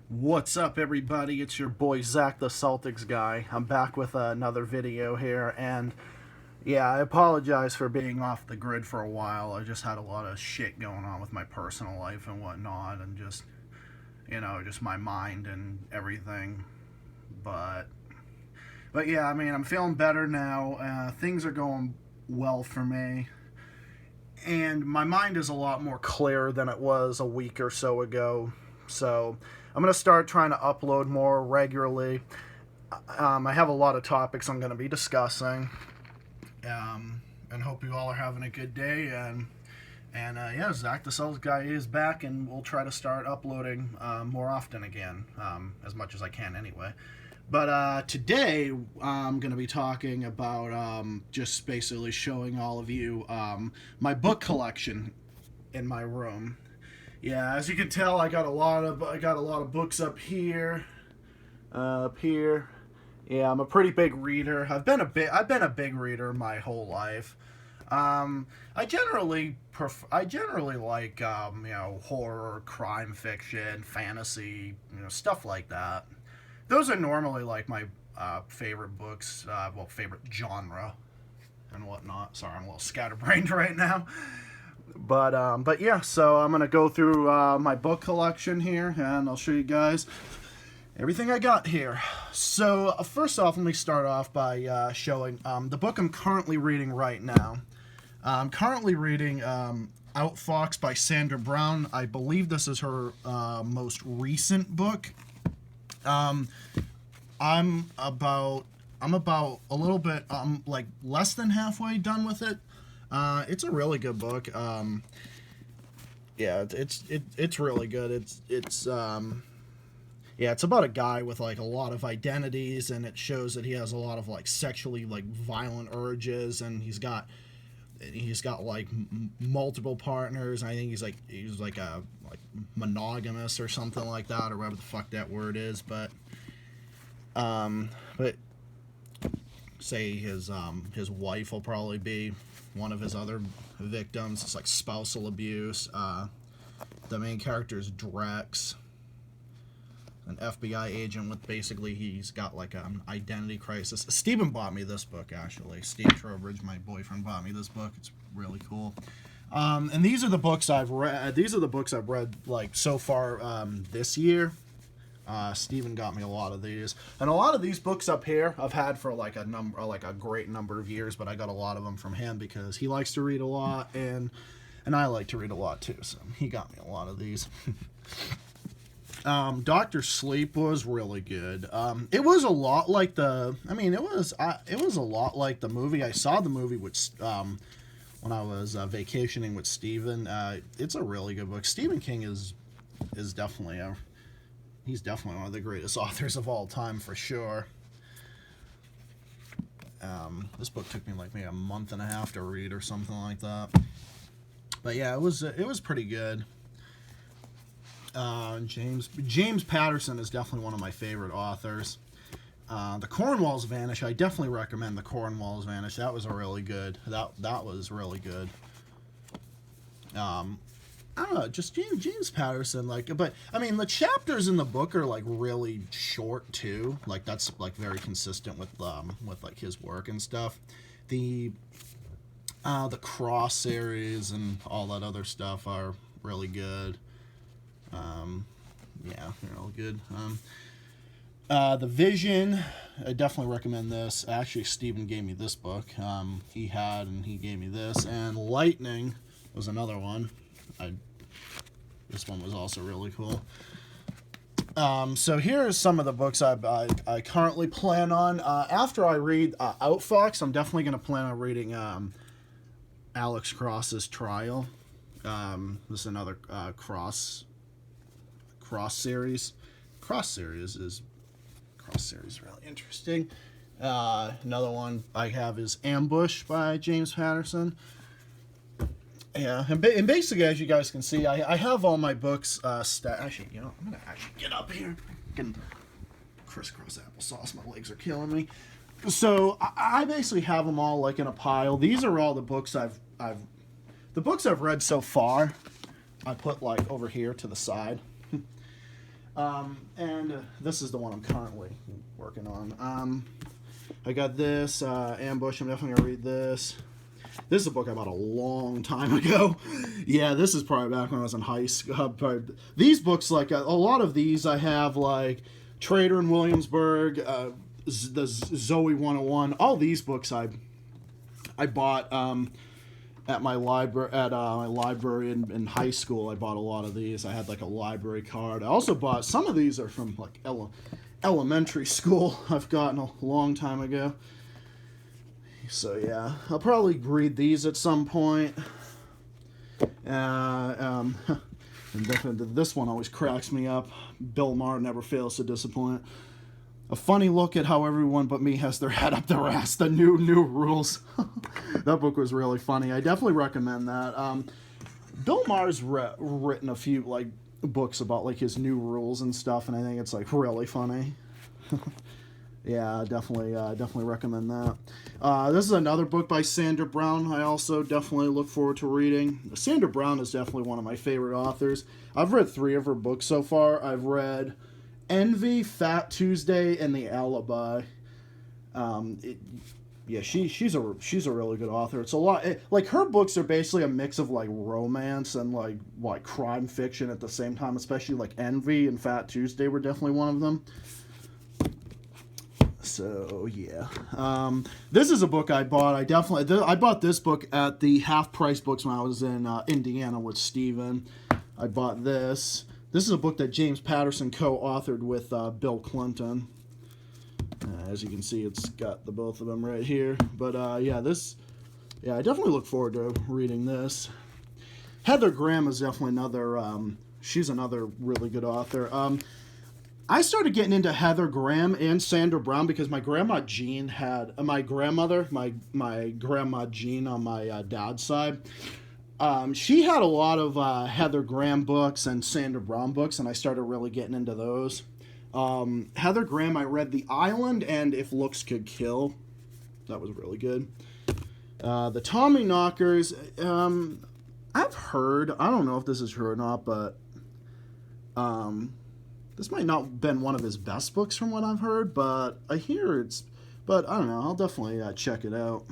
What's up, everybody? It's your boy Zach, the Celtics guy. I'm back with another video here, and yeah, I apologize for being off the grid for a while. I just had a lot of shit going on with my personal life and whatnot, and just my mind and everything. But, but yeah, I mean, I'm feeling better now. Things are going well for me, and my mind is a lot more clear than it was a week or so ago. So I'm going to start trying to upload more regularly. I have a lot of topics I'm going to be discussing, and hope you all are having a good day. And Zach the Celtics guy is back, and we'll try to start uploading more often again, as much as I can anyway. But today I'm going to be talking about just basically showing all of you my book collection in my room. Yeah, as you can tell, I got a lot of books up here, up here. Yeah, I'm a pretty big reader. I've been a big reader my whole life. I generally like horror, crime fiction, fantasy, stuff like that. Those are normally like my favorite books, favorite genre and whatnot. Sorry, I'm a little scatterbrained right now. But yeah, so I'm gonna go through my book collection here, and I'll show you guys everything I got here. So first off, let me start off by showing the book I'm currently reading right now. I'm currently reading Outfox by Sandra Brown. I believe this is her most recent book. I'm about a little bit like less than halfway done with it. It's a really good book. Yeah, it's really good. It's about a guy with like a lot of identities, and it shows that he has a lot of like sexually like violent urges, and he's got like multiple partners. I think he's like a monogamous or something like that, or whatever the fuck that word is. But say his wife will probably be one of his other victims. It's like spousal abuse. The main character is Drex, an FBI agent with basically he's got like an identity crisis. Steven bought me this book, actually. Steve Trowbridge, my boyfriend, bought me this book. It's really cool. And these are the books I've read. These are the books I've read like so far this year. Steven got me a lot of these, and a lot of these books up here I've had for like a great number of years. But I got a lot of them from him because he likes to read a lot, and I like to read a lot too. So he got me a lot of these. Doctor Sleep was really good. It was a lot like it was a lot like the movie. I saw the movie with when I was vacationing with Steven. It's a really good book. Stephen King is definitely he's definitely one of the greatest authors of all time, for sure. This book took me like maybe a month and a half to read or something like that. But yeah, it was pretty good. James Patterson is definitely one of my favorite authors. The Cornwalls Vanish. I definitely recommend The Cornwalls Vanish. That was a really good. That was really good. I don't know, just James Patterson, but I mean, the chapters in the book are like really short too. Like that's like very consistent with like his work and stuff. The Cross series and all that other stuff are really good. Yeah, they're all good. The Vision, I definitely recommend this. Actually, Steven gave me this book. He gave me this, and Lightning was another one. This one was also really cool. So here are some of the books I currently plan on. After I read Outfox, I'm definitely going to plan on reading Alex Cross's Trial. This is another Cross series. Cross series is really interesting. Another one I have is Ambush by James Patterson. Yeah, and basically, as you guys can see, I have all my books Actually, I'm gonna actually get up here. Can crisscross applesauce. My legs are killing me. So I basically have them all like in a pile. These are all the books I've read so far. I put like over here to the side. And this is the one I'm currently working on. I got this, Ambush. I'm definitely going to read this. This is a book I bought a long time ago. Yeah, this is probably back when I was in high school. These books, like a lot of these, I have like Trader in Williamsburg, the Zoe 101. All these books I bought at my library in high school. I bought a lot of these. I had like a library card. I also bought some of these are from like elementary school. I've gotten a long time ago. So yeah, I'll probably read these at some point. And definitely this one always cracks me up. Bill Maher never fails to disappoint. A funny look at how everyone but me has their head up their ass. The new rules. That book was really funny. I definitely recommend that. Bill Maher's written a few like books about like his new rules and stuff, and I think it's like really funny. Yeah, definitely recommend that. This is another book by Sandra Brown. I also definitely look forward to reading. Sandra Brown is definitely one of my favorite authors. I've read 3 of her books so far. I've read Envy, Fat Tuesday, and The Alibi. She's a really good author. It's a lot like her books are basically a mix of like romance and like crime fiction at the same time. Especially like Envy and Fat Tuesday were definitely one of them. So yeah, this is a book I bought. I bought this book at the Half Price Books when I was in Indiana with Steven. I bought this. This is a book that James Patterson co-authored with Bill Clinton. As you can see, it's got the both of them right here. But I definitely look forward to reading this. Heather Graham is definitely another. She's another really good author. I started getting into Heather Graham and Sandra Brown because my grandma Jean had my grandmother, my grandma Jean on my dad's side. She had a lot of Heather Graham books and Sandra Brown books, and I started really getting into those. Heather Graham, I read The Island and If Looks Could Kill. That was really good. The Tommyknockers, I've heard, I don't know if this is true or not, but this might not have been one of his best books from what I've heard, but I hear but I don't know, I'll definitely check it out.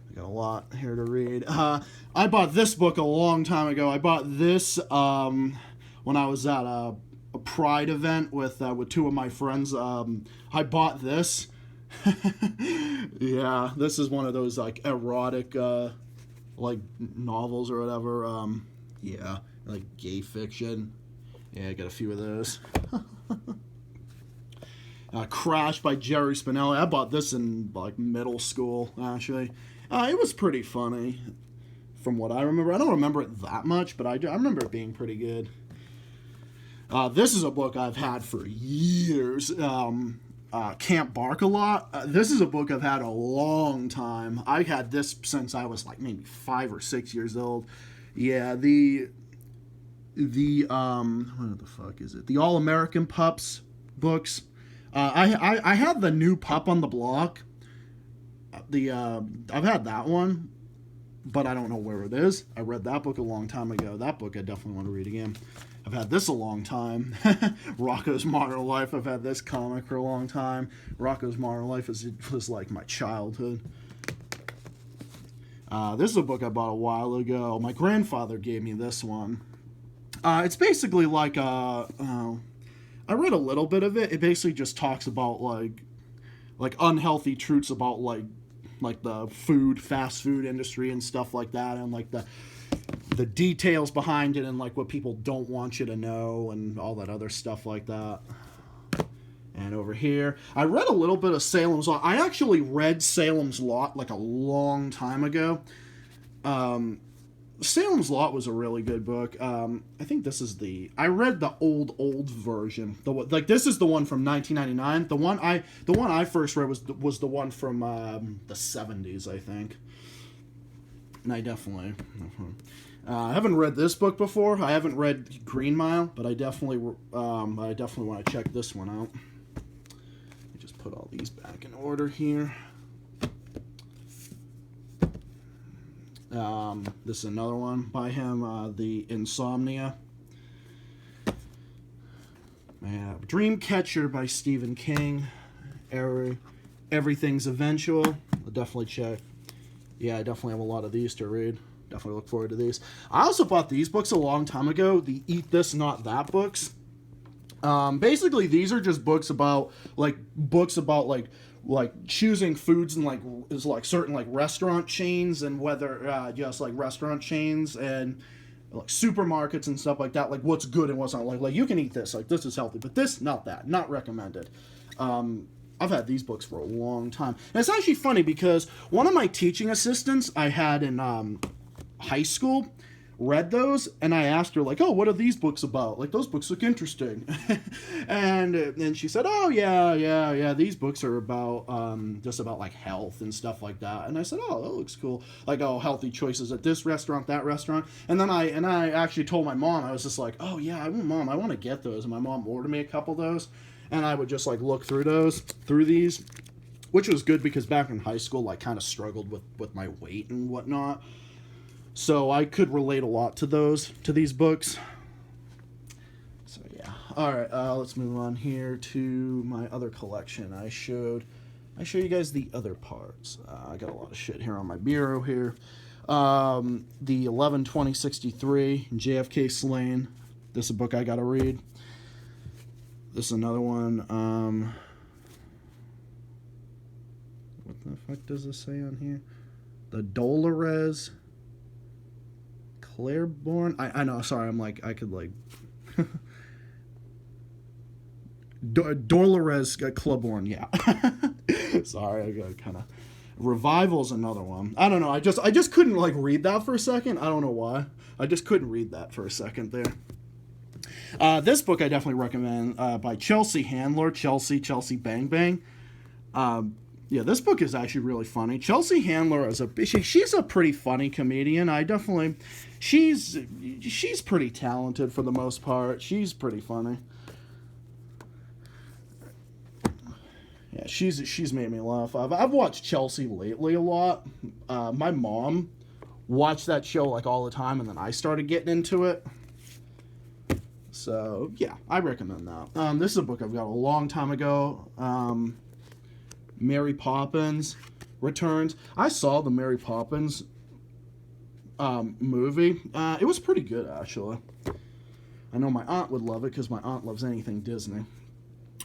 I got a lot here to read. I bought this book a long time ago. I bought this when I was at a Pride event with 2 of my friends. I bought this. Yeah, this is one of those like erotic like novels or whatever. Yeah, like gay fiction. Yeah, I got a few of those. Crash by Jerry Spinelli. I bought this in like middle school, actually. It was pretty funny, from what I remember. I don't remember it that much, but I remember it being pretty good. This is a book I've had for years. Can't Bark a Lot. This is a book I've had a long time. I had this since I was like maybe 5 or 6 years old. Yeah, the what the fuck is it? The All American Pups books. I had the New Pup on the Block. I've had that one, but I don't know where it is. I read that book a long time ago. That book I definitely want to read again. I've had this a long time. Rocco's Modern Life. I've had this comic for a long time. Rocco's Modern Life was like my childhood. This is a book I bought a while ago. My grandfather gave me this one. It's basically like I read a little bit of it. It basically just talks about like unhealthy truths about like the fast food industry and stuff like that, and like the details behind it and like what people don't want you to know and all that other stuff like that. And over here, I read a little bit of Salem's Lot. I actually read Salem's Lot like a long time ago. Salem's Lot was a really good book. I think this is I read the old version. This is the one from 1999. The one I first read was the one from the 70s, I think. And I definitely I haven't read this book before. I haven't read Green Mile, but I definitely want to check this one out. Let me just put all these back in order here. This is another one by him, The Insomnia. Yeah, Dreamcatcher by Stephen King. Everything's Eventual. I'll definitely check. Yeah, I definitely have a lot of these to read. Definitely look forward to these. I also bought these books a long time ago. The Eat This Not That books. Basically, these are just books about like choosing foods and like certain like restaurant chains and whether just like restaurant chains and like supermarkets and stuff like that, like what's good and what's not. Like you can eat this, like this is healthy, but this not that, not recommended. I've had these books for a long time, and it's actually funny because one of my teaching assistants I had in high school read those, and I asked her like, oh, what are these books about? Like, those books look interesting. and then she said, oh yeah, these books are about just about like health and stuff like that. And I said, oh, that looks cool, like, oh, healthy choices at this restaurant, that restaurant. And then I actually told my mom, I was just like, oh yeah, Mom, I want to get those. And my mom ordered me a couple of those, and I would just like look through these, which was good because back in high school I kind of struggled with my weight and whatnot. So I could relate a lot to these books. So yeah. All right, let's move on here to my other collection. I showed you guys the other parts. I got a lot of shit here on my bureau here. The 11/20/63 JFK Slain. This is a book I got to read. This is another one. What the fuck does this say on here? The Dolores Claiborne. I know. Sorry, I'm like I could like. Dolores Claiborne. Yeah. Sorry, I got kind of. Revival's another one. I don't know. I just couldn't like read that for a second. I don't know why. I just couldn't read that for a second there. This book I definitely recommend by Chelsea Handler. Chelsea Bang Bang. Yeah, this book is actually really funny. Chelsea Handler is she's a pretty funny comedian. She's pretty talented for the most part. She's pretty funny. Yeah, she's made me laugh. I've watched Chelsea lately a lot. My mom watched that show like all the time, and then I started getting into it. So yeah, I recommend that. This is a book I've got a long time ago. Mary Poppins Returns. I saw the Mary Poppins movie. It was pretty good, actually. I know my aunt would love it because my aunt loves anything Disney.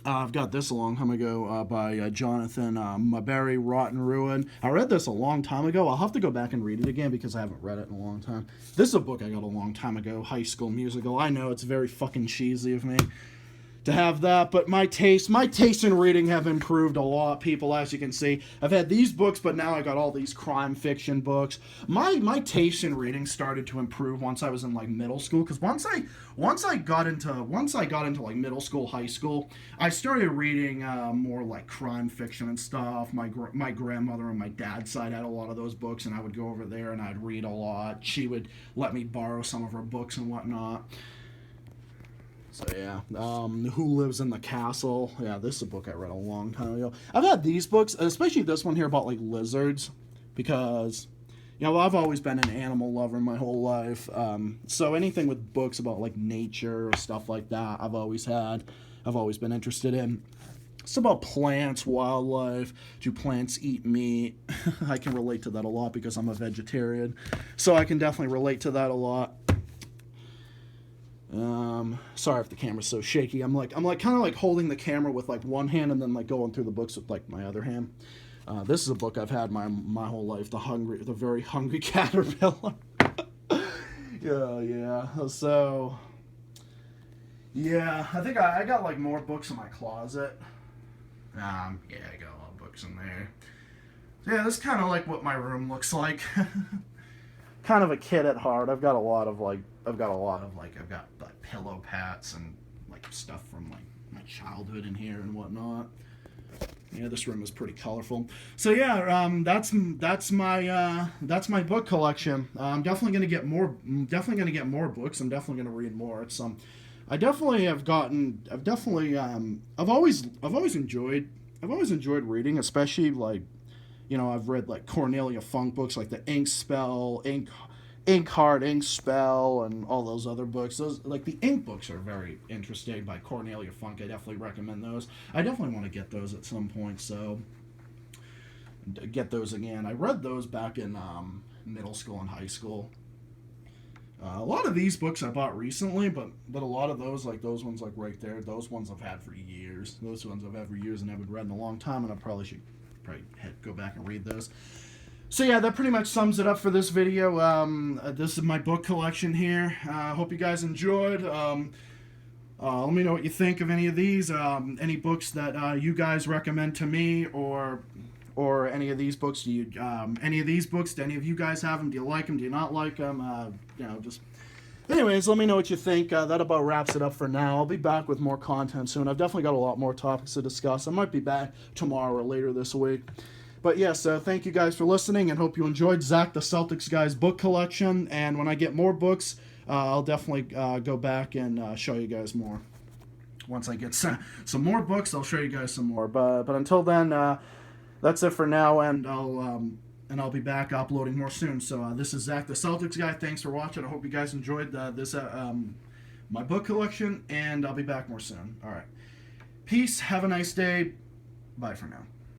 I've got this a long time ago by Jonathan Maberry, Rotten Ruin. I read this a long time ago. I'll have to go back and read it again because I haven't read it in a long time. This is a book I got a long time ago, High School Musical. I know it's very fucking cheesy of me to have that, but my taste in reading have improved a lot, people, as you can see. I've had these books, but now I got all these crime fiction books. My taste in reading started to improve once I was in like middle school, because once I got into like middle school, high school, I started reading more like crime fiction and stuff. My grandmother on my dad's side had a lot of those books, and I would go over there and I'd read a lot. She would let me borrow some of her books and whatnot. So yeah, Who Lives in the Castle? Yeah, this is a book I read a long time ago. I've had these books, especially this one here about like lizards, because I've always been an animal lover my whole life. So anything with books about like nature or stuff like that, I've always been interested in. It's about plants, wildlife. Do plants eat meat? I can relate to that a lot because I'm a vegetarian, so I can definitely relate to that a lot. Sorry if the camera's so shaky. I'm kind of like holding the camera with like one hand and then like going through the books with like my other hand. This is a book I've had my whole life. The Very Hungry Caterpillar. yeah. So yeah, I think I got like more books in my closet. Yeah, I got a lot of books in there. So yeah, this is kind of like what my room looks like. Kind of a kid at heart. I've got like pillow pats and like stuff from like my childhood in here and whatnot. Yeah, this room is pretty colorful. So yeah, that's my book collection. I'm definitely gonna get more. Books. I'm definitely gonna read more. It's I've always enjoyed reading, especially like, I've read like Cornelia Funk books like the Ink Ink Heart, Ink Spell, and all those other books. Those, like, the Ink books are very interesting by Cornelia Funk. I definitely recommend those. I definitely want to get those at some point, so get those again. I read those back in middle school and high school. A lot of these books I bought recently, but a lot of those, like those ones, like right there, those ones I've had for years. Those ones I've had for years and haven't read in a long time, and I probably should go back and read those. So yeah, that pretty much sums it up for this video. This is my book collection here. Hope you guys enjoyed. Let me know what you think of any of these. Any books that you guys recommend to me, or any of these books. Do you any of these books? Do any of you guys have them? Do you like them? Do you not like them? Just. Anyways, let me know what you think. That about wraps it up for now. I'll be back with more content soon. I've definitely got a lot more topics to discuss. I might be back tomorrow or later this week. But yes, thank you guys for listening, and hope you enjoyed Zach the Celtics guy's book collection. And when I get more books, I'll definitely go back and show you guys more. Once I get some more books, I'll show you guys some more. But until then, that's it for now, and I'll be back uploading more soon. So this is Zach the Celtics guy. Thanks for watching. I hope you guys enjoyed this my book collection, and I'll be back more soon. All right, peace. Have a nice day. Bye for now.